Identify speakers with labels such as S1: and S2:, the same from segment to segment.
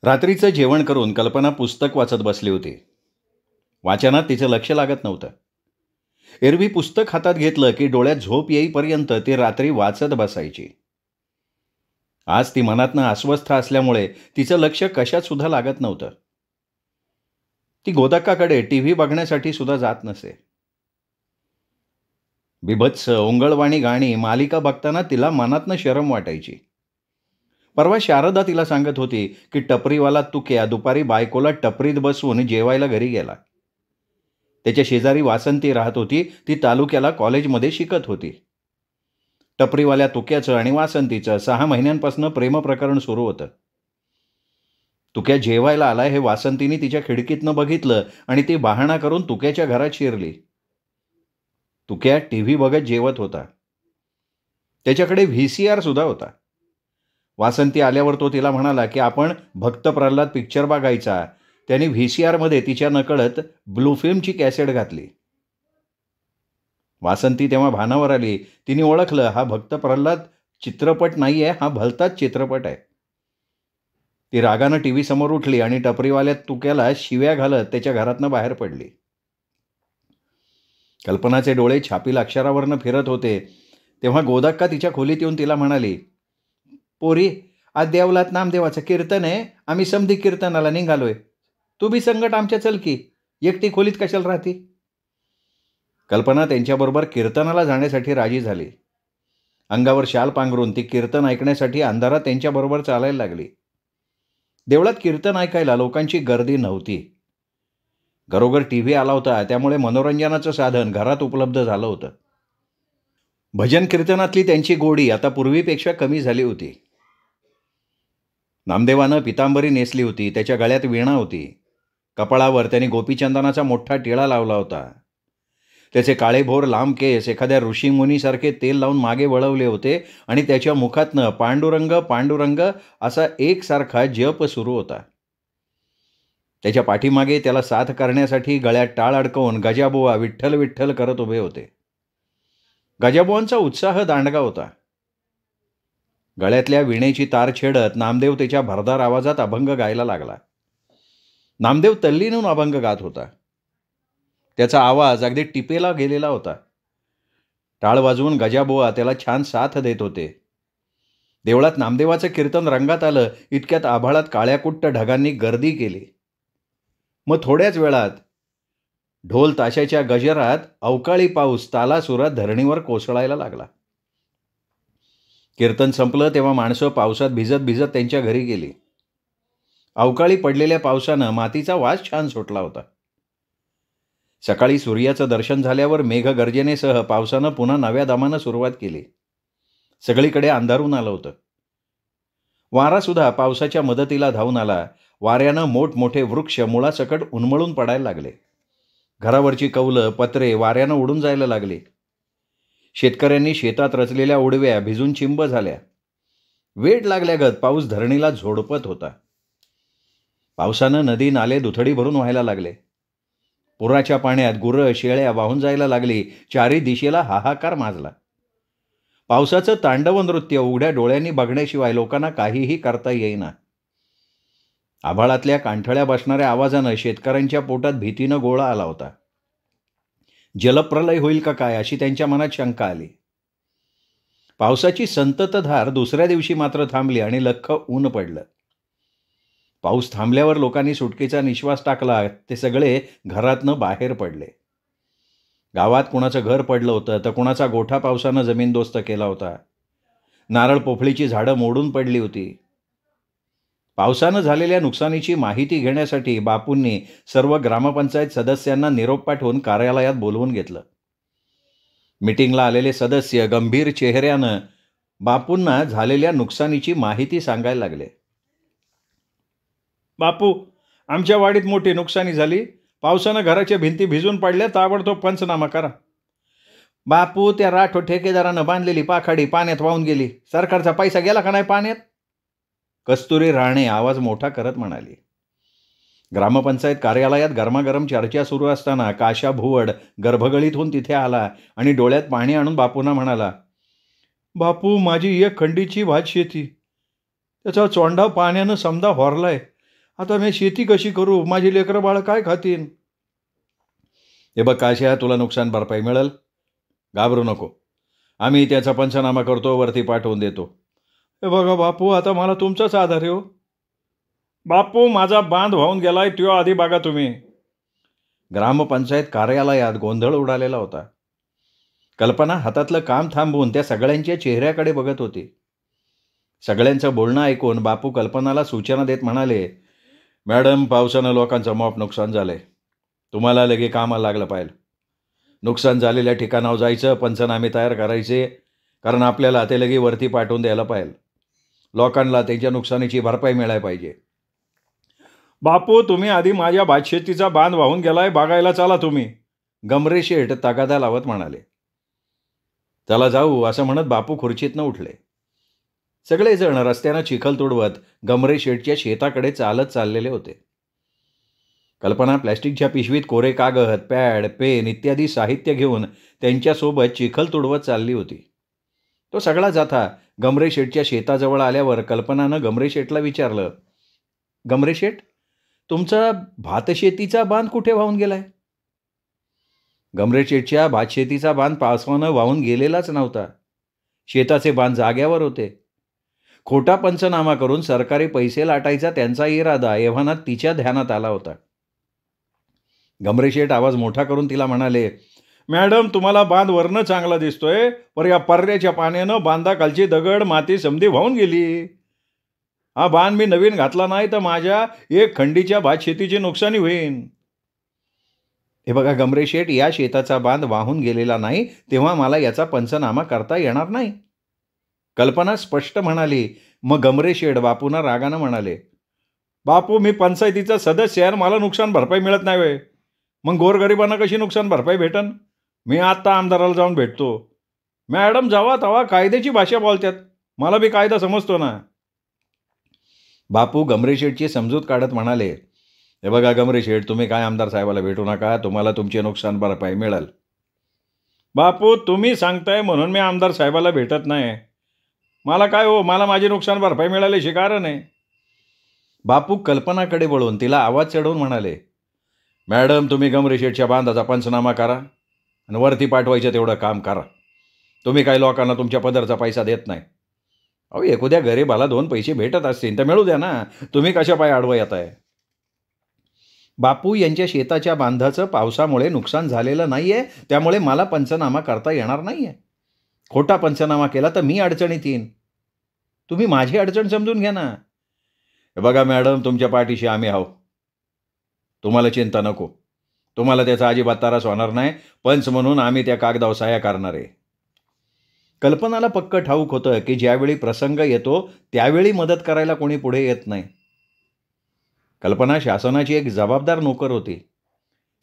S1: रात्रीचं जेवण करून कल्पना पुस्तक वाचत बसली होती. वाचनात तिचं लक्ष लागत नव्हतं. एरवी पुस्तक हातात घेतलं की डोळ्यात झोप येईपर्यंत ती रात्री वाचत बसायची. आज ती मनातनं अस्वस्थ असल्यामुळे तिचं लक्ष कशात सुद्धा लागत नव्हतं. ती गोदाक्काकडे टीव्ही बघण्यासाठी सुद्धा जात नसे. बिभत्स ओंगळवाणी गाणी मालिका बघताना तिला मनातनं शरम वाटायची. परवा शारदा तिला सांगत होती की टपरीवाला तुक्या दुपारी बायकोला टपरीत बसवून जेवायला घरी गेला. त्याच्या शेजारी वासंती राहत होती. ती तालुक्याला कॉलेजमध्ये शिकत होती. टपरीवाल्या तुक्याचं आणि वासंतीचं 6 महिन्यांपासून प्रेमप्रकरण सुरू होतं. तुक्या जेवायला आला हे वासंतीने तिच्या खिडकीतनं बघितलं आणि ती बहाणा करून तुक्याच्या घरात शिरली. तुक्या टीव्ही बघत जेवत होता. त्याच्याकडे VCR सुद्धा होता. वासंती आल्यावर तो तिला म्हणाला की आपण भक्त प्रल्हाद पिक्चर बघायचा. त्याने VCRमध्ये तिच्या नकळत ब्लू फिल्मची कॅसेट घातली. वासंती तेव्हा भानावर आली. तिने ओळखलं, हा भक्त प्रल्हाद चित्रपट नाही आहे, हा भलताच चित्रपट आहे. ती रागानं टीव्ही समोर उठली आणि टपरीवाल्या तुक्याला शिव्या घालत त्याच्या घरातनं बाहेर पडली. कल्पनाचे डोळे छापील अक्षरावरनं फिरत होते तेव्हा गोदाक्का तिच्या खोलीत येऊन तिला म्हणाली, पोरी, आज देवलात नामदेवाचं कीर्तन आहे. आम्ही समधी कीर्तनाला निघालोय. तू बी संगट आमच्या चल की. एकटी खोलीत कशाला राहती? कल्पना त्यांच्याबरोबर कीर्तनाला जाण्यासाठी राजी झाली. अंगावर शाल पांघरून ती कीर्तन ऐकण्यासाठी अंधारात त्यांच्याबरोबर चालायला लागली. देवळात कीर्तन ऐकायला लोकांची गर्दी नव्हती. घरोघर टीव्ही आला होता, त्यामुळे मनोरंजनाचं साधन घरात उपलब्ध झालं होतं. भजन कीर्तनातली त्यांची गोडी आता पूर्वीपेक्षा कमी झाली होती. नामदेवानं पितांबरी नेसली होती. त्याच्या गळ्यात वीणा होती. कपाळावर त्यांनी गोपीचंदनाचा मोठा टिळा लावला होता. त्याचे काळेभोर लांब केस एखाद्या ऋषीमुनीसारखे तेल लावून मागे वळवले होते आणि त्याच्या मुखातनं पांडुरंग पांडुरंग असा एकसारखा जप सुरू होता. त्याच्या पाठीमागे त्याला साथ करण्यासाठी गळ्यात टाळ अडकवून गजाबुवा विठ्ठल विठ्ठल करत उभे होते. गजाबुवांचा उत्साह दांडगा होता. गळ्यातल्या वीणेची तार छेडत नामदेव त्याच्या भरदार आवाजात अभंग गायला लागला. नामदेव तल्लीनून अभंग गात होता. त्याचा आवाज अगदी टिपेला गेलेला होता. टाळ वाजवून गजाबुवा त्याला छान साथ देत होते. देवळात नामदेवाचं कीर्तन रंगात आलं. इतक्यात आभाळात काळ्याकुट्ट ढगांनी गर्दी केली. मग थोड्याच वेळात ढोल ताशाच्या गजरात अवकाळी पाऊस तालासुरात धरणीवर कोसळायला लागला. कीर्तन संपलं तेव्हा माणसं पावसात भिजत भिजत त्यांच्या घरी गेली. अवकाळी पडलेल्या पावसानं मातीचा वास छान सुटला होता. सकाळी सूर्याचं दर्शन झाल्यावर मेघगर्जनेसह पावसानं पुन्हा नव्या दमानं सुरुवात केली. सगळीकडे अंधारून आलं होतं. वारासुद्धा पावसाच्या मदतीला धावून आला. वाऱ्यानं मोठमोठे वृक्ष मुळासकट उन्मळून पडायला लागले. घरावरची कौलं पत्रे वाऱ्यानं उडून जायला लागली. शेतकऱ्यांनी शेतात रचलेल्या उडव्या भिजून चिंब झाल्या. वेड लागल्यागत पाऊस धरणीला झोडपत होता. पावसानं नदी नाले दुथडी भरून व्हायला लागले. पुराच्या पाण्यात गुरं शेळ्या वाहून जायला लागली. चारी दिशेला हाहाकार माजला. पावसाचं तांडव नृत्य उघड्या डोळ्यांनी बघण्याशिवाय लोकांना काहीही करता येईना. आभाळातल्या कांठळ्या बसणाऱ्या आवाजानं शेतकऱ्यांच्या पोटात भीतीनं गोळा आला होता. जलप्रलय होईल का काय अशी त्यांच्या मनात शंका आली. पावसाची संततधार दुसऱ्या दिवशी मात्र थांबली आणि लख्ख ऊन पडलं. पाऊस थांबल्यावर लोकांनी सुटकेचा निश्वास टाकला. ते सगळे घरातनं बाहेर पडले. गावात कुणाचं घर पडलं होतं तर कुणाचा गोठा पावसानं जमीनदोस्त केला होता. नारळ पोफळीची झाडं मोडून पडली होती. पावसानं झालेल्या नुकसानीची माहिती घेण्यासाठी बापूंनी सर्व ग्रामपंचायत सदस्यांना निरोप पाठवून कार्यालयात बोलवून घेतलं. मीटिंगला आलेले सदस्य गंभीर चेहऱ्यानं बापूंना झालेल्या नुकसानीची माहिती सांगायला लागले. बापू, आमच्या वाडीत मोठी नुकसानी झाली. पावसानं घराच्या भिंती भिजून पडल्या. ताबडतोब पंचनामा करा. बापू, त्या राठो ठेकेदारानं बांधलेली पाखाडी पाण्यात वाहून गेली. सरकारचा पैसा गेला का नाही पाण्यात? कस्तुरी राणे आवाज मोठा करत म्हणाली. ग्रामपंचायत कार्यालयात गरमागरम चर्चा सुरू असताना काशा भुवड गर्भगळीतून तिथे आला आणि डोळ्यात पाणी आणून बापूंना म्हणाला, बापू, माझी एक खंडीची भात शेती, त्याचा चोंडा पाण्यानं समदा होरलाय. आता मी शेती कशी करू? माझी लेकरं बाळं काय खातील? हे बघ काश्या, तुला नुकसान भरपाई मिळेल, घाबरू नको. आम्ही त्याचा पंचनामा करतो, वरती पाठवून देतो. हे बघा बापू, आता मला तुमचाच आधार आहे हो. बापू, माझा बांध वाहून गेलाय, त्यो आधी बघा तुम्ही. ग्रामपंचायत कार्यालयात गोंधळ उडालेला होता. कल्पना हातातलं काम थांबवून त्या सगळ्यांच्या चेहऱ्याकडे बघत होती. सगळ्यांचं बोलणं ऐकून बापू कल्पनाला सूचना देत म्हणाले, मॅडम, पावसानं लोकांचं मोप नुकसान झालंय. तुम्हाला लगे कामाला लागलं पाहिजे. नुकसान झालेल्या ठिकाणावर जायचं, पंचनामे तयार करायचे, कारण आपल्याला ते लगे वरती पाठवून द्यायला पाहिजे. लोकांना त्यांच्या नुकसानीची भरपाई मिळायला पाहिजे. बापू, तुम्ही आधी माझ्या भातशेतीचा बांध वाहून गेलाय, बघायला चला तुम्ही. गमरे शेठ तगादा लावत म्हणाले. चला जाऊ, असं म्हणत बापू खुर्चीतनं उठले. सगळेजण रस्त्यानं चिखल तुडवत गमरे शेठच्या शेताकडे चालत चाललेले होते. कल्पना प्लॅस्टिकच्या पिशवीत कोरे कागद, पॅड, पेन इत्यादी साहित्य घेऊन त्यांच्यासोबत चिखल तुडवत चालली होती. तो सगळा जाथा गमरे शेठच्या शेताजवळ आल्यावर कल्पनानं गमरे शेठला विचारलं, गमरे शेठ, तुमचा भातशेतीचा बांध कुठे वाहून गेलाय? गमरे शेठच्या भातशेतीचा बांध पावसानं वाहून गेलेलाच नव्हता. शेताचे बांध जाग्यावर होते. खोटा पंचनामा करून सरकारी पैसे लाटायचा त्यांचा इरादा एव्हाना तिच्या ध्यानात आला होता. गमरे शेठ आवाज मोठा करून तिला म्हणाले, मॅडम, तुम्हाला बांध वरनं चांगला दिसतोय, पर या पर्याच्या पाण्यानं बांधाखालची दगड, माती समधी वाहून गेली. हा बांध मी नवीन घातला नाही तर माझ्या एक खंडीच्या भातशेतीची नुकसानी होईल. हे बघा गमरे शेठ, या शेताचा बांध वाहून गेलेला नाही, तेव्हा मला याचा पंचनामा करता येणार नाही. कल्पना स्पष्ट म्हणाली. मग गमरे शेठ बापूंना रागानं म्हणाले, बापू, मी पंचायतीचा सदस्य आहे, मला नुकसान भरपाई मिळत नाही वे. मग गोरगरिबांना कशी नुकसान भरपाई भेटन? मी आत्ता आमदाराला जाऊन भेटतो. मॅडम, जावा तवा कायद्याची भाषा बोलतात, मला बी कायदा समजतो ना. बापू गमरे शेठची समजूत काढत म्हणाले, हे बघा गमरे शेठ, तुम्ही काय आमदार साहेबाला भेटू नका, तुम्हाला तुमचे नुकसान भरपाई मिळेल. बापू, तुम्ही सांगताय म्हणून मी आमदार साहेबाला भेटत नाही. मला काय हो, मला माझी नुकसान भरपाई मिळाली शिकार नाही. बापू कल्पनाकडे वळून तिला आवाज चढवून म्हणाले, मॅडम, तुम्ही गमरे शेठच्या बांधाचा पंचनामा करा आणि वरती पाठवायचं तेवढं काम करा. तुम्ही काही लोकांना तुमच्या पदरचा पैसा देत नाही. अहो, एखाद्या गरीबाला 2 पैसे भेटत असतील तर मिळू द्या ना, तुम्ही कशा पाय आडवं येत आहे? बापू यांच्या शेताच्या बांधाचं पावसामुळे नुकसान झालेलं नाही आहे, त्यामुळे मला पंचनामा करता येणार नाही आहे. खोटा पंचनामा केला तर मी अडचणीत येईन. तुम्ही माझी अडचण समजून घ्या ना. हे बघा मॅडम, तुमच्या पाठीशी आम्ही आहोत, तुम्हाला चिंता नको. तुम्हाला त्याचा अजिबात त्रास होणार नाही. पंच म्हणून आम्ही त्या कागदावर सह्या करणार आहे. कल्पनाला पक्क ठाऊक होतं की ज्यावेळी प्रसंग येतो त्यावेळी मदत करायला कोणी पुढे येत नाही. कल्पना शासनाची एक जबाबदार नोकर होती.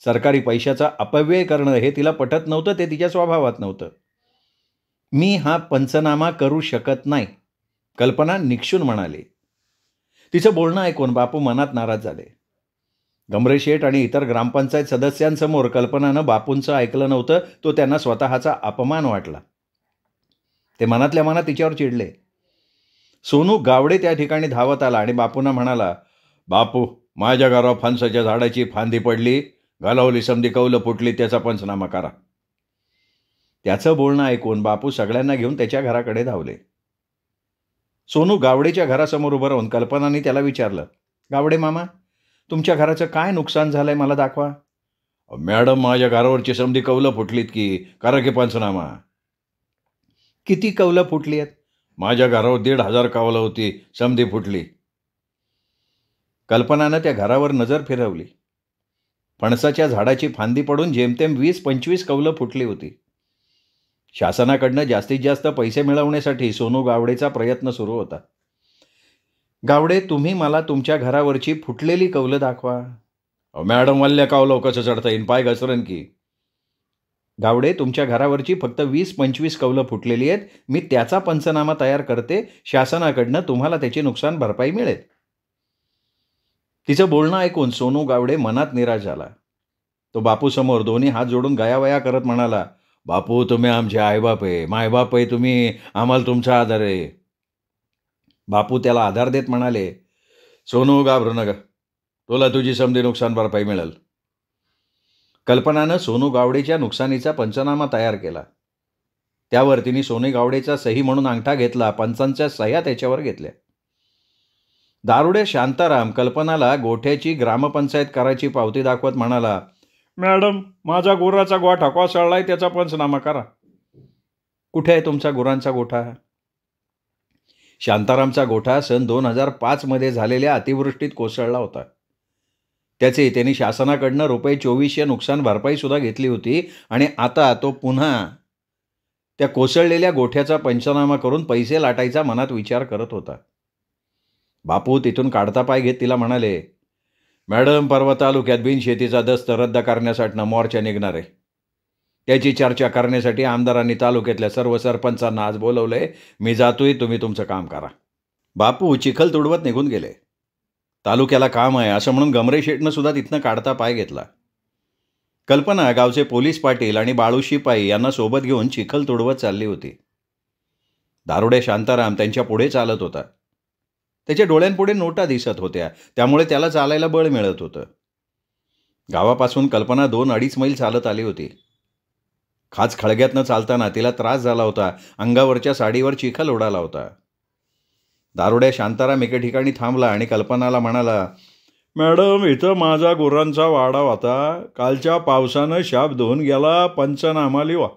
S1: सरकारी पैशाचा अपव्यय करणं हे तिला पटत नव्हतं, ते तिच्या स्वभावात नव्हतं. मी हा पंचनामा करू शकत नाही, कल्पना निक्षून म्हणाली. तिचं बोलणं ऐकून बापू मनात नाराज झाले. गमरे शेठ आणि इतर ग्रामपंचायत सदस्यांसमोर कल्पनानं बापूंचं ऐकलं नव्हतं, तो त्यांना स्वतःचा अपमान वाटला. ते मनातल्या मनात तिच्यावर चिडले. सोनू गावडे त्या ठिकाणी धावत आला आणि बापूंना म्हणाला, बापू, माझ्या घरावर फणसाच्या झाडाची फांदी पडली, घालवली समधी कौलं फुटली, त्याचा पंचनामा करा. त्याचं बोलणं ऐकून बापू सगळ्यांना घेऊन त्याच्या घराकडे धावले. सोनू गावडेच्या घरासमोर उभं राहून कल्पनाने त्याला विचारलं, गावडे मामा, तुमच्या घराचं काय नुकसान झालंय मला दाखवा. मॅडम, माझ्या घरावरची समधी कौलं फुटलीत की, करा की पंचनामा. किती कौलं फुटली आहेत? माझ्या घरावर 1,500 कौलं होती, समधी फुटली. कल्पनानं त्या घरावर नजर फिरवली. फणसाच्या झाडाची फांदी पडून जेमतेम 20-25 कौलं फुटली होती. शासनाकडनं जास्तीत जास्त पैसे मिळवण्यासाठी सोनू गावडेचा प्रयत्न सुरू होता. गावडे, तुम्ही मला तुमच्या घरावरची फुटलेली कौलं दाखवा. मॅडम, वल्ल्या कौलं कसं चढता येईन, पाय घसरण की. गावडे, तुमच्या घरावरची फक्त 20-25 कौलं फुटलेली आहेत, मी त्याचा पंचनामा तयार करते, शासनाकडनं तुम्हाला त्याची नुकसान भरपाई मिळेल. तिचं बोलणं ऐकून सोनू गावडे मनात निराश झाला. तो बापूसमोर दोन्ही हात जोडून गयावया करत म्हणाला, बापू, तुम्ही आमचे आईबाप आहे, मायबाप आहे तुम्ही, आम्हाला तुमचा आधार आहे. बापू त्याला आधार देत म्हणाले, सोनू, घाबरू नका, तुला तुझी समधी नुकसान भरपाई मिळेल. कल्पनानं सोनू गावडेच्या नुकसानीचा पंचनामा तयार केला. त्यावर तिने सोनू गावडेचा सही म्हणून अंगठा घेतला. पंचांच्या सह्या त्याच्यावर घेतल्या. दारुडे शांताराम कल्पनाला गोठ्याची ग्रामपंचायत करायची पावती दाखवत म्हणाला, मॅडम, माझा गुराचा गोठा कोसळलाय, त्याचा पंचनामा करा. कुठे आहे तुमचा गुरांचा गोठा? शांतारामचा गोठा सन 2005 मध्ये झालेल्या अतिवृष्टीत कोसळला होता. त्याचे त्यांनी शासनाकडनं ₹2400 नुकसान भरपाई सुद्धा घेतली होती आणि आता तो पुन्हा त्या कोसळलेल्या गोठ्याचा पंचनामा करून पैसे लाटायचा मनात विचार करत होता. बापू तिथून काढता पाय घेत तिला म्हणाले, मॅडम, परवा तालुक्यात बिनशेतीचा दस्त रद्द करण्यासाठी मोर्चा निघणार आहे. त्याची चर्चा करण्यासाठी आमदारांनी तालुक्यातल्या सर्व सरपंचांना आज बोलवलंय. मी जातोय, तुम्ही तुमचं काम करा. बापू चिखल तुडवत निघून गेले. तालुक्याला काम आहे असं म्हणून गमरे शेठनं सुद्धा तिथनं काढता पाय घेतला. कल्पना गावचे पोलीस पाटील आणि बाळू शिपाई यांना सोबत घेऊन चिखल तुडवत चालली होती. दारुडे शांताराम त्यांच्या पुढे चालत होता. त्याच्या डोळ्यांपुढे नोटा दिसत होत्या, त्यामुळे त्याला चालायला बळ मिळत होतं. गावापासून कल्पना 2-2.5 मैल चालत आली होती. खाच खळग्यातनं चालताना तिला त्रास झाला होता. अंगावरच्या साडीवर चिखल उडाला होता. दारुड्या शांताराम एके ठिकाणी थांबला आणि कल्पनाला म्हणाला, मॅडम, इथं माझा गुरांचा वाडा होता. कालच्या पावसानं शाप धुवून गेला. पंचनामा लिहा.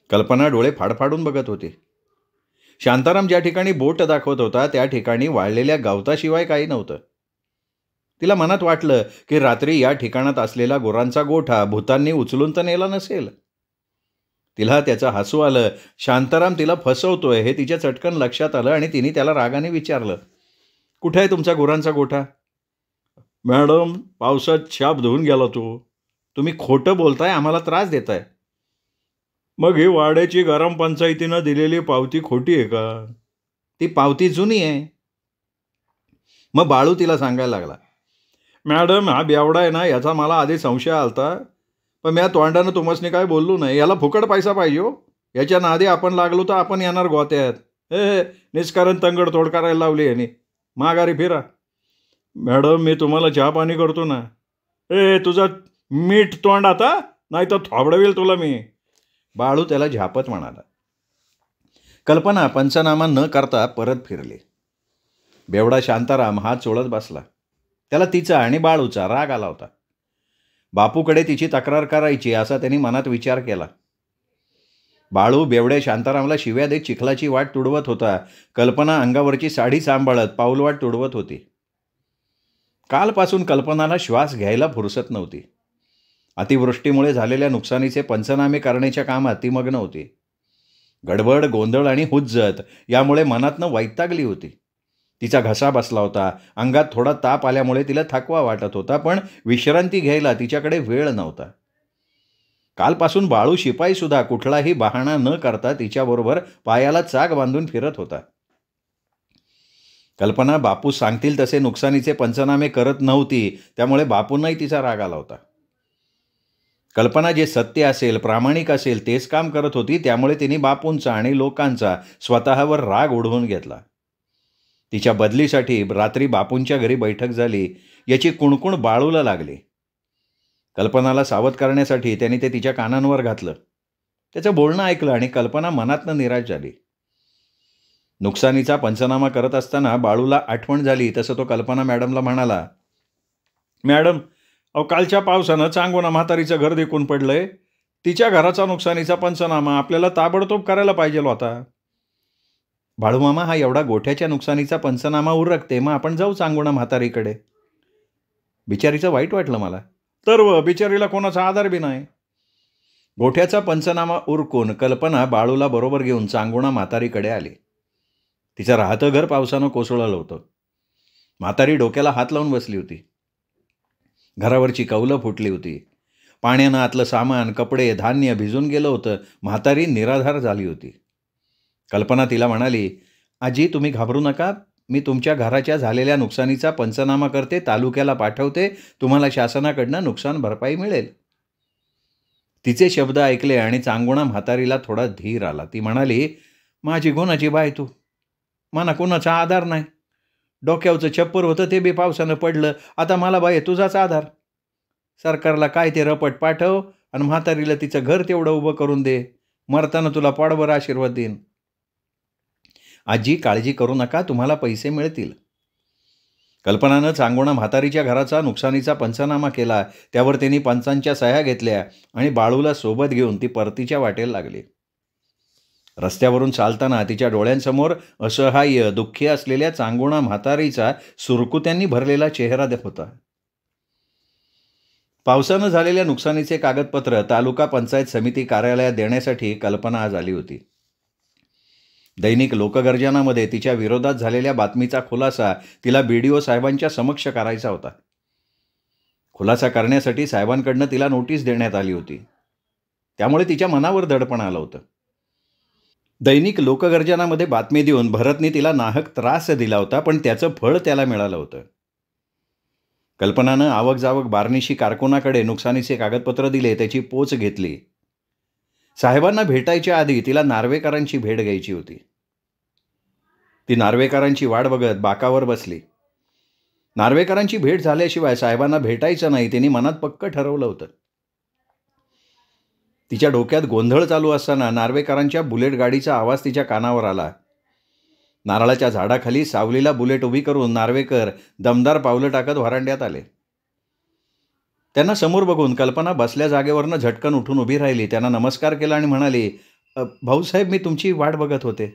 S1: कल्पना डोळे फाडफाडून बघत होती. शांताराम ज्या ठिकाणी बोट दाखवत होता त्या ठिकाणी वाळलेल्या गवताशिवाय काही नव्हतं. तिला मनात वाटलं की रात्री या ठिकाणात असलेला गुरांचा गोठा भूतांनी उचलून तर नेला नसेल. तिला त्याचं हसू आलं. शांताराम तिला फसवतोय हे तिच्या चटकन लक्षात आलं आणि तिने त्याला रागाने विचारलं, कुठे आहे तुमचा गुरांचा गोठा? मॅडम, पावसात शाप धुवून गेला तो. तुम्ही खोटं बोलताय, आम्हाला त्रास देताय. मग ही वाड्याची ग्रामपंचायतीनं दिलेली पावती खोटी आहे का? ती पावती जुनी आहे. मग बाळू तिला सांगायला लागला, मॅडम, हा बेवडा आहे ना, याचा मला आधी संशय आलता, पण मी तोंडानं तुम्हाला काय बोललो नाही. याला फुकट पैसा पाहिजे हो. याच्या नादी आपण लागलो तर आपण येणार गोत्यात. हे निष्कारण तंगड तोड करायला लावली यांनी. माघारी फिरा. मॅडम, मी तुम्हाला चहा पाणी करतो ना. तुझा मीठ तोंड आता, नाही तर थोबडवेल तुला मी. बाळू त्याला झापत म्हणाला. कल्पना पंचनामा न करता परत फिरली. बेवडा शांताराम हात चोळत बसला. त्याला तिचा आणि बाळूचा राग आला होता. बापूकडे तिची तक्रार करायची असा त्यांनी मनात विचार केला. बाळू बेवड्या शांतारामला शिव्या देत चिखलाची वाट तुडवत होता. कल्पना अंगावरची साडी सांभाळत पाऊलवाट तुडवत होती. कालपासून कल्पनाला श्वास घ्यायला फुरसत नव्हती. अतिवृष्टीमुळे झालेल्या नुकसानीचे पंचनामे करण्याच्या कामात ती मग्न होती. गडबड, गोंधळ आणि हुज्जत यामुळे मनातनं वैतागली होती. तिचा घसा बसला होता. अंगात थोडा ताप आल्यामुळे तिला थकवा वाटत होता, पण विश्रांती घ्यायला तिच्याकडे वेळ नव्हता. कालपासून बाळू शिपाईसुद्धा कुठलाही बहाणा न करता तिच्याबरोबर पायाला चाक बांधून फिरत होता. कल्पना बापू सांगतील तसे नुकसानीचे पंचनामे करत नव्हती, त्यामुळे बापूंनाही तिचा राग आला होता. कल्पना जे सत्य असेल, प्रामाणिक असेल तेच काम करत होती, त्यामुळे तिने बापूंचा आणि लोकांचा स्वतःवर राग ओढवून घेतला. तिच्या बदलीसाठी रात्री बापूंच्या घरी बैठक झाली याची कुणकुण बाळूला लागली. कल्पनाला सावध करण्यासाठी त्याने ते तिच्या कानांवर घातलं. त्याचं बोलणं ऐकलं आणि कल्पना मनातनं निराश झाली. नुकसानीचा पंचनामा करत असताना बाळूला आठवण झाली तसं तो कल्पना मॅडमला म्हणाला, मॅडम, कालच्या पावसानं चांगोना म्हातारीचं घर देखून पडलंय. तिच्या घराचा नुकसानीचा पंचनामा आपल्याला ताबडतोब करायला पाहिजे होता. बाळूमामा, हा एवढा गोठ्याच्या नुकसानीचा पंचनामा उरकते, मग आपण जाऊ चांगोना म्हातारीकडे. बिचारीचं वाईट वाटलं मला. तर बिचारीला कोणाचा आधार बी नाही. गोठ्याचा पंचनामा उरकून कल्पना बाळूला बरोबर घेऊन चांगोना म्हातारीकडे आली. तिचं राहतं घर पावसानं कोसळलं होतं. म्हातारी डोक्याला हात लावून बसली होती. घरावरची कौलं फुटली होती. पाण्यानं आतलं सामान, कपडे, धान्य भिजून गेलं होतं. म्हातारी निराधार झाली होती. कल्पना तिला म्हणाली, आजी, तुम्ही घाबरू नका. मी तुमच्या घराच्या झालेल्या नुकसानीचा पंचनामा करते, तालुक्याला पाठवते. तुम्हाला शासनाकडनं नुकसान भरपाई मिळेल. तिचे शब्द ऐकले आणि चांगोना म्हातारीला थोडा धीर आला. ती म्हणाली, माझी गुणाची बाय तू. मला कुणाचा आधार नाही. डोक्यावरचं छप्पर होतं ते बी पावसानं पडलं. आता मला बाई तुझाच आधार. सरकारला काय ते रपट पाठव आणि म्हातारीला तिचं घर तेवढं उभं करून दे. मरताना तुला पोटभर आशीर्वाद देईन. आजी काळजी करू नका, तुम्हाला पैसे मिळतील. कल्पनानं चांगोणा म्हातारीच्या घराचा नुकसानीचा पंचनामा केला. त्यावर त्यांनी पंचांच्या सह्या घेतल्या आणि बाळूला सोबत घेऊन ती परतीच्या वाटेला लागली. रस्त्यावरून चालताना तिच्या डोळ्यांसमोर असहाय्य दुःखी असलेल्या चांगोणा म्हातारीचा सुरकुत्यांनी भरलेला चेहरा होता. पावसानं झालेल्या नुकसानीचे कागदपत्र तालुका पंचायत समिती कार्यालयात देण्यासाठी कल्पना आज आली होती. दैनिक लोकगर्जनामध्ये तिच्या विरोधात झालेल्या बातमीचा खुलासा तिला BDO साहेबांच्या समक्ष करायचा होता. खुलासा करण्यासाठी साहेबांकडनं तिला नोटीस देण्यात आली होती. त्यामुळे तिच्या मनावर दडपण आलं होतं. दैनिक लोकगर्जनामध्ये बातमी देऊन भरतने तिला नाहक त्रास दिला होता, पण त्याचं फळ त्याला मिळालं होतं. कल्पनानं आवक जावक बार्निशी कारकुनाकडे नुकसानीचे कागदपत्र दिले, त्याची पोच घेतली. साहेबांना भेटायच्या आधी तिला नार्वेकरांची भेट घ्यायची होती. ती नार्वेकरांची वाट बघत बाकावर बसली. नार्वेकरांची भेट झाल्याशिवाय साहेबांना भेटायचं नाही, त्यांनी मनात पक्क ठरवलं होतं. तिच्या डोक्यात गोंधळ चालू असताना नार्वेकरांच्या बुलेट गाडीचा आवाज तिच्या कानावर आला. नारळाच्या झाडाखाली सावलीला बुलेट उभी करून नार्वेकर दमदार पावलं टाकत व्हरांड्यात आले. त्यांना समोर बघून कल्पना बसल्या जागेवरनं झटकन उठून उभी राहिली. त्यांना नमस्कार केला आणि म्हणाली, भाऊसाहेब, मी तुमची वाट बघत होते.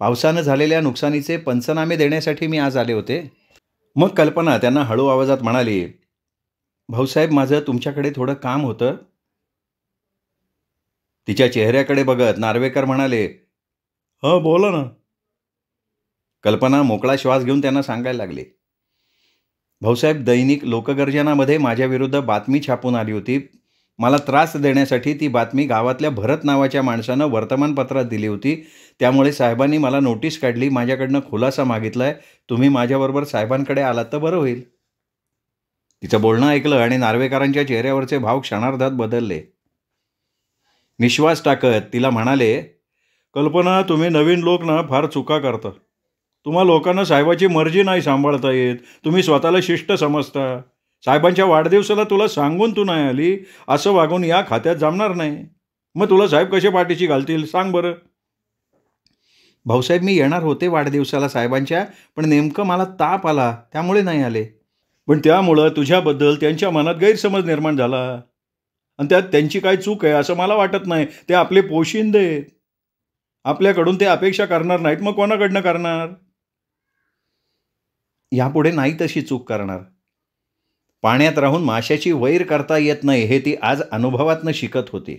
S1: पावसानं झालेल्या नुकसानीचे पंचनामे देण्यासाठी मी आज आले होते. मग कल्पना त्यांना हळू आवाजात म्हणाली, भाऊसाहेब, माझं तुमच्याकडे थोडं काम होतं. तिच्या चेहऱ्याकडे बघत नार्वेकर म्हणाले, हां बोला ना. कल्पना मोकळा श्वास घेऊन त्यांना सांगायला लागली, भाऊसाहेब, दैनिक लोकगर्जनामध्ये माझ्याविरुद्ध बातमी छापून आली होती. मला त्रास देण्यासाठी ती बातमी गावातल्या भरत नावाच्या माणसानं वर्तमानपत्रात दिली होती. त्यामुळे साहेबांनी मला नोटीस काढली, माझ्याकडनं खुलासा मागितला आहे. तुम्ही माझ्याबरोबर साहेबांकडे आलात तर बरं होईल. तिचं बोलणं ऐकलं आणि नार्वेकरांच्या चेहऱ्यावरचे भाव क्षणार्धात बदलले. निश्वास टाकत तिला म्हणाले, कल्पना, तुम्ही नवीन लोक ना फार चुका करता. तुम्हा लोकांना साहेबाची मर्जी नाही सांभाळता येत. तुम्ही स्वतःला शिष्ट समजता. साहेबांच्या वाढदिवसाला तुला सांगून तू नाही आली, असं वागून या खात्यात जमणार नाही. मग तुला साहेब कसे पाठीशी घालतील सांग बरं. भाऊसाहेब, मी येणार होते वाढदिवसाला साहेबांच्या, पण नेमकं मला ताप आला त्यामुळे नाही आले. पण त्यामुळं तुझ्याबद्दल त्यांच्या मनात गैरसमज निर्माण झाला आणि त्यात त्यांची काय चूक आहे असं मला वाटत नाही. ते आपले पोशिंदे आहेत. आपल्याकडून ते अपेक्षा करणार नाहीत, मग कोणाकडनं करणार? यापुढे नाही तशी चूक करणार. पाण्यात राहून माशाची वैर करता येत नाही हे ती आज अनुभवातनं शिकत होती.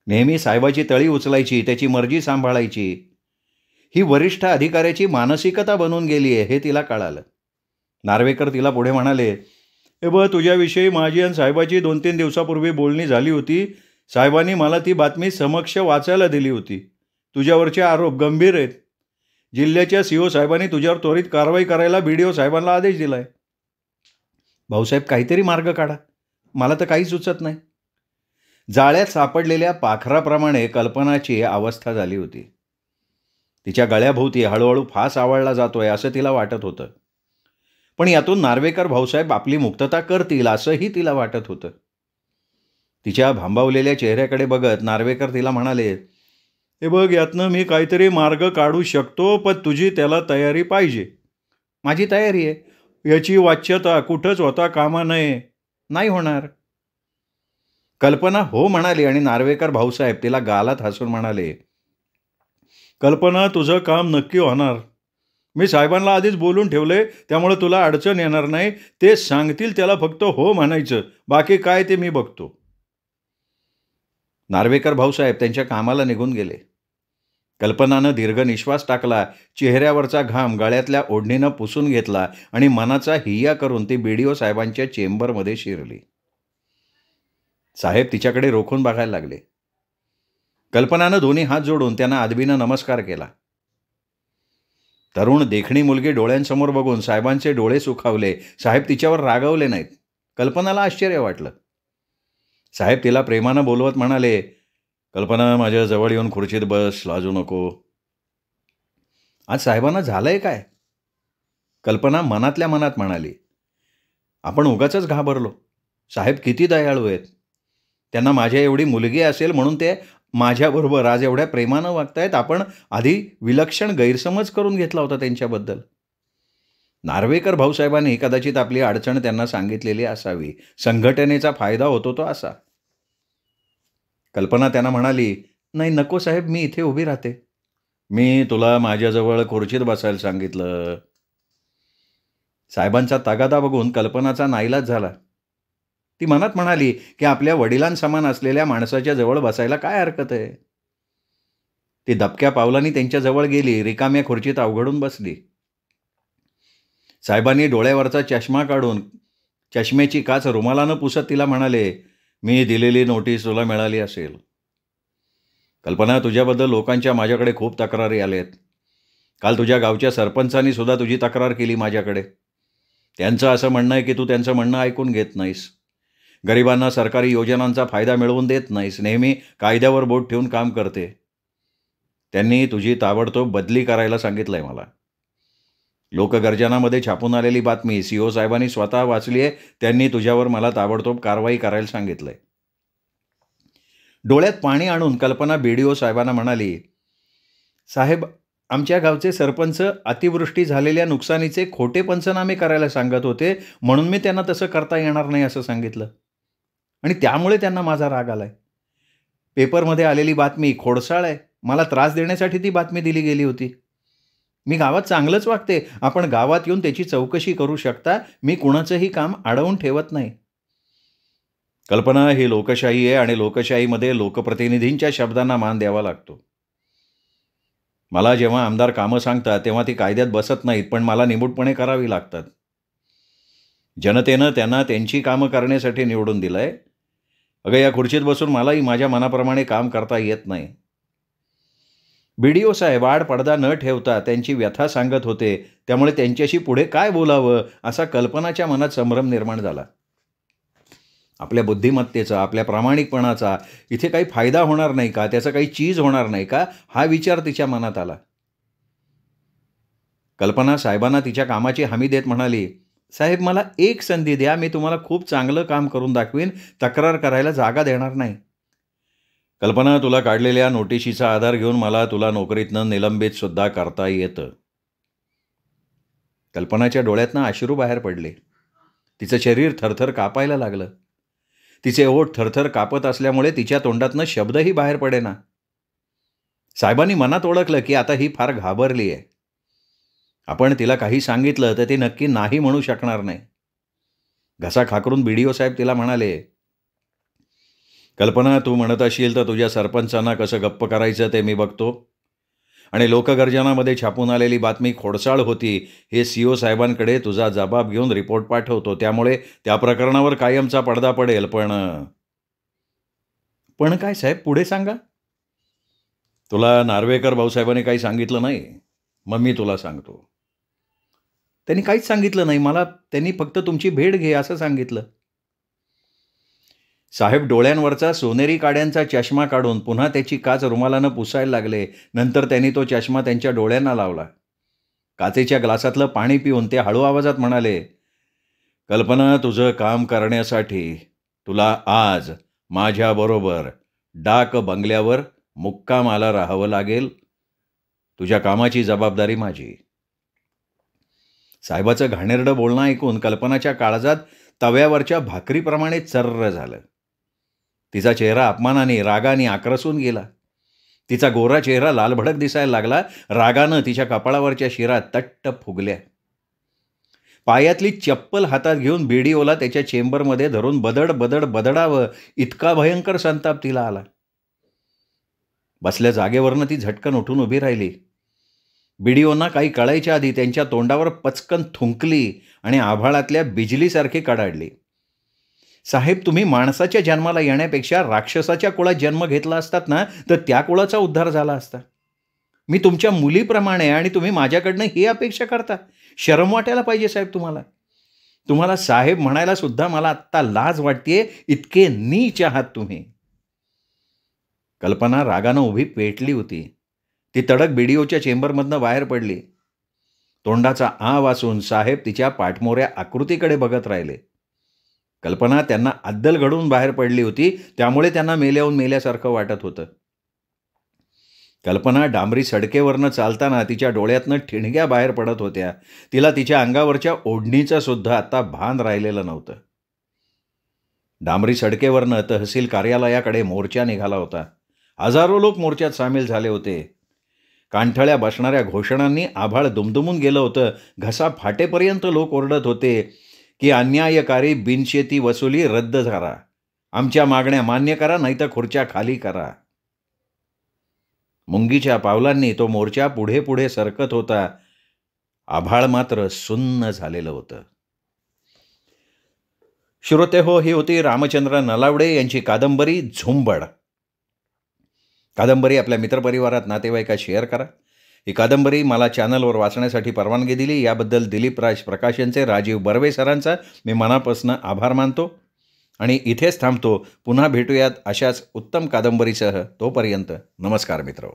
S1: नेहमी साहेबाची तळी उचलायची, त्याची मर्जी सांभाळायची, ही वरिष्ठ अधिकाऱ्याची मानसिकता बनून गेली आहे हे तिला कळालं. नार्वेकर तिला पुढे म्हणाले, हे बघ, तुझ्याविषयी माझी आणि साहेबाची 2-3 दिवसापूर्वी बोलणी झाली होती. साहेबांनी मला ती बातमी समक्ष वाचायला दिली होती. तुझ्यावरचे आरोप गंभीर आहेत. जिल्ह्याच्या CO साहेबांनी तुझ्यावर त्वरित कारवाई करायला BDO साहेबांना आदेश दिला आहे. भाऊसाहेब, काहीतरी मार्ग काढा, मला तर काही सुचत नाही. जाळ्यात सापडलेल्या पाखराप्रमाणे कल्पनाची अवस्था झाली होती. तिच्या गळ्याभोवती हळूहळू फास आवळला जातोय असं तिला वाटत होतं. पण यातून नार्वेकर भाऊसाहेब आपली मुक्तता करतील असंही तिला वाटत होतं. तिच्या भांबावलेल्या चेहऱ्याकडे बघत नार्वेकर तिला म्हणाले, हे बघ, यातनं मी काहीतरी मार्ग काढू शकतो, पण तुझी त्याला तयारी पाहिजे. माझी तयारी आहे. याची वाच्यता कुठंच होता कामा नये. नाही होणार. कल्पना हो म्हणाली आणि नार्वेकर भाऊसाहेब तिला गालात हसून म्हणाले, कल्पना, तुझं काम नक्की होणार. मी साहेबांना आधीच बोलून ठेवले, त्यामुळे तुला अडचण येणार नाही. ते सांगतील त्याला फक्त हो म्हणायचं, बाकी काय ते मी बघतो. नार्वेकर भाऊसाहेब त्यांच्या कामाला निघून गेले. कल्पनानं दीर्घ निश्वास टाकला, चेहऱ्यावरचा घाम गळ्यातल्या ओढणीनं पुसून घेतला आणि मनाचा हिय्या करून ती BDO साहेबांच्या चेंबरमध्ये शिरली. साहेब तिच्याकडे रोखून बघायला लागले. कल्पनानं दोन्ही हात जोडून त्यांना आदबीनं नमस्कार केला. तरुण देखणी मुलगी डोळ्यांसमोर बघून साहेबांचे डोळे सुखावले. साहेब तिच्यावर रागावले नाहीत. कल्पनाला आश्चर्य वाटलं. साहेब तिला प्रेमानं बोलवत म्हणाले, कल्पना, माझ्या जवळ येऊन खुर्चीत बस, लाजू नको. आज साहेबांना झालंय काय? कल्पना मनातल्या मनात म्हणाली, आपण उगाचच घाबरलो. साहेब किती दयाळू आहेत. त्यांना माझ्या एवढी मुलगी असेल म्हणून ते माझ्याबरोबर आज एवढ्या प्रेमानं वागतायत. आपण आधी विलक्षण गैरसमज करून घेतला होता त्यांच्याबद्दल. नार्वेकर भाऊसाहेबांनी कदाचित आपली अडचण त्यांना सांगितलेली असावी. संघटनेचा फायदा होतो तो असा. कल्पना त्यांना म्हणाली, नाही नको साहेब, मी इथे उभी राहते. मी तुला माझ्याजवळ खुर्चीत बसायला सांगितलं. साहेबांचा तगादा बघून कल्पनाचा नाईलाज झाला. ती मनात म्हणाली की आपल्या वडिलांसमान असलेल्या माणसाच्या जवळ बसायला काय हरकत आहे. ती दबक्या पावलांनी त्यांच्याजवळ गेली, रिकाम्या खुर्चीत अवघडून बसली. साहेबांनी डोळ्यावरचा चष्मा काढून चष्म्याची काच रुमालानं पुसत तिला म्हणाले, मी दिलेली नोटीस तुला मिळाली असेल. कल्पना, तुझ्याबद्दल लोकांच्या माझ्याकडे खूप तक्रारी आल्यात. काल तुझ्या गावच्या सरपंचांनी सुद्धा तुझी तक्रार केली माझ्याकडे. त्यांचं असं म्हणणं आहे की तू त्यांचं म्हणणं ऐकून घेत नाहीस. गरिबांना सरकारी योजनांचा फायदा मिळवून देत नाहीस. नेहमी कायद्यावर बोट ठेवून काम करते. त्यांनी तुझी ताबडतोब बदली करायला सांगितलंय मला. लोकगर्जनामध्ये छापून आलेली बातमी CO साहेबांनी स्वतः वाचली आहे. त्यांनी तुझ्यावर मला ताबडतोब कारवाई करायला सांगितलंय. डोळ्यात पाणी आणून कल्पना BDO साहेबांना म्हणाली, साहेब, आमच्या गावचे सरपंच अतिवृष्टी झालेल्या नुकसानीचे खोटे पंचनामे करायला सांगत होते, म्हणून मी त्यांना तसं करता येणार नाही असं सांगितलं. आणि त्यामुळे त्यांना माझा राग आलाय. पेपरमध्ये आलेली बातमी खोडसाळ आहे. मला त्रास देण्यासाठी ती बातमी दिली गेली होती. मी गावात चांगलंच वागते. आपण गावात येऊन त्याची चौकशी करू शकता. मी कुणाचंही काम अडवून ठेवत नाही. कल्पना, ही लोकशाही आहे आणि लोकशाहीमध्ये लोकप्रतिनिधींच्या शब्दांना मान द्यावा लागतो. मला जेव्हा आमदार कामं सांगतात तेव्हा ती कायद्यात बसत नाहीत, पण मला निमूटपणे करावी लागतात. जनतेनं त्यांना त्यांची कामं करण्यासाठी निवडून दिलंय. अगं, या खुर्चीत बसून मलाही माझ्या मनाप्रमाणे काम करता येत नाही. BDO साहेब आड पडदा न ठेवता त्यांची व्यथा सांगत होते. त्यामुळे त्यांच्याशी पुढे काय बोलावं असा कल्पनाच्या मनात संभ्रम निर्माण झाला. आपल्या बुद्धिमत्तेचा, आपल्या प्रामाणिकपणाचा इथे काही फायदा होणार नाही का? त्याचं काही चीज होणार नाही का? हा विचार तिच्या मनात आला. कल्पना साहेबांना तिच्या कामाची हमी देत म्हणाली, साहेब, मला एक संधी द्या. मी तुम्हाला खूप चांगलं काम करून दाखवीन. तक्रार करायला जागा देणार नाही. कल्पना, तुला काढलेल्या नोटिशीचा आधार घेऊन मला तुला नोकरीतनं निलंबित सुद्धा करता येतं. कल्पनाच्या डोळ्यातनं अश्रू बाहेर पडले. तिचं शरीर थरथर कापायला लागलं. तिचे ओठ थरथर कापत असल्यामुळे तिच्या तोंडातनं शब्दही बाहेर पडेना. साहेबांनी मनात ओळखलं की आता ही फार घाबरली आहे. आपण तिला काही सांगितलं तर ती नक्की नाही म्हणू शकणार नाही. घसा खाकरून BDO साहेब तिला म्हणाले, कल्पना, तू म्हणत असशील तर तुझ्या सरपंचांना कसं गप्प करायचं ते मी बघतो. आणि लोकगर्जनामध्ये छापून आलेली बातमी खोडसाळ होती हे CO साहेबांकडे तुझा जबाब घेऊन रिपोर्ट पाठवतो. त्यामुळे त्या प्रकरणावर कायमचा पडदा पडेल. पण काय साहेब, पुढे सांगा. तुला नार्वेकर भाऊसाहेबांनी काही सांगितलं नाही? मग मी तुला सांगतो. त्यांनी काहीच सांगितलं नाही मला. त्यांनी फक्त तुमची भेट घे असं सांगितलं. साहेब डोळ्यांवरचा सोनेरी काड्यांचा चष्मा काढून पुन्हा त्याची काच रुमालानं पुसायला लागले. नंतर त्यांनी तो चष्मा त्यांच्या डोळ्यांना लावला. काचेच्या ग्लासातलं पाणी पिऊन ते हळू आवाजात म्हणाले, कल्पना, तुझं काम करण्यासाठी तुला आज माझ्याबरोबर डाक बंगल्यावर मुक्कामाला राहावं लागेल. तुझ्या कामाची जबाबदारी माझी. साहेबाचं घाणेरडं बोलणं ऐकून कल्पनाच्या काळजात तव्यावरच्या भाकरीप्रमाणे चर्र झालं. तिचा चेहरा अपमानाने, रागाने आक्रसून गेला. तिचा गोरा चेहरा लालभडक दिसायला लागला. रागानं तिच्या कपाळावरच्या शिरा तट्ट फुगल्या. पायातली चप्पल हातात घेऊन BDOला त्याच्या चेंबरमध्ये धरून बदड बदड बदडावं इतका भयंकर संताप तिला आला. बसल्या जागेवरनं ती झटकन उठून उभी राहिली. BDOंना काही कळायच्या आधी त्यांच्या तोंडावर पचकन थुंकली आणि आभाळातल्या बिजलीसारखी कडाडली. साहेब, तुम्ही माणसाच्या जन्माला येण्यापेक्षा राक्षसाच्या कुळात जन्म घेतला असतात ना, तर त्या कुळाचा उद्धार झाला असता. मी तुमच्या मुलीप्रमाणे आणि तुम्ही माझ्याकडनं ही अपेक्षा करता. शरम वाटायला पाहिजे साहेब तुम्हाला. तुम्हाला साहेब म्हणायला सुद्धा मला आत्ता लाज वाटतेय. इतके नीच आहात तुम्ही. कल्पना रागानं उभी पेटली होती. ती तडक बीडीओच्या चेंबरमधनं बाहेर पडली. तोंडाचा आ वासून साहेब तिच्या पाठमोऱ्या आकृतीकडे बघत राहिले. कल्पना त्यांना अद्दल घडून बाहेर पडली होती, त्यामुळे त्यांना मेल्याहून मेल्यासारखं वाटत होतं. कल्पना डांबरी सडकेवरनं चालताना तिच्या डोळ्यातनं ठिणग्या बाहेर पडत होत्या. तिला तिच्या अंगावरच्या ओढणीचं सुद्धा आता भान राहिलेलं नव्हतं. डांबरी सडकेवरनं तहसील कार्यालयाकडे मोर्चा निघाला होता. हजारो लोक मोर्चात सामील झाले होते. कानठळ्या बसणाऱ्या घोषणांनी आभाळ दुमदुमून गेलं होतं. घसा फाटेपर्यंत लोक ओरडत होते की अन्यायकारी बिनशेती वसुली रद्द करा, आमच्या मागण्या मान्य करा, नाहीतर खुर्च्या खाली करा. मुंगीच्या पावलांनी तो मोर्चा पुढे पुढे सरकत होता. आभाळ मात्र सुन्न झालेलं होतं. श्रोते हो, ही होती रामचंद्र नलावडे यांची कादंबरी झुंबड. कादंबरी आपल्या मित्रपरिवारात, नातेवाईकात शेअर करा. ही कादंबरी मला चॅनलवर वाचण्यासाठी परवानगी दिली याबद्दल दिलीप राज प्रकाशनचे, राजीव बर्वे सरांचा मी मनापासून आभार मानतो आणि इथेच थांबतो. पुन्हा भेटूयात अशाच उत्तम कादंबरीसह. तोपर्यंत नमस्कार मित्र.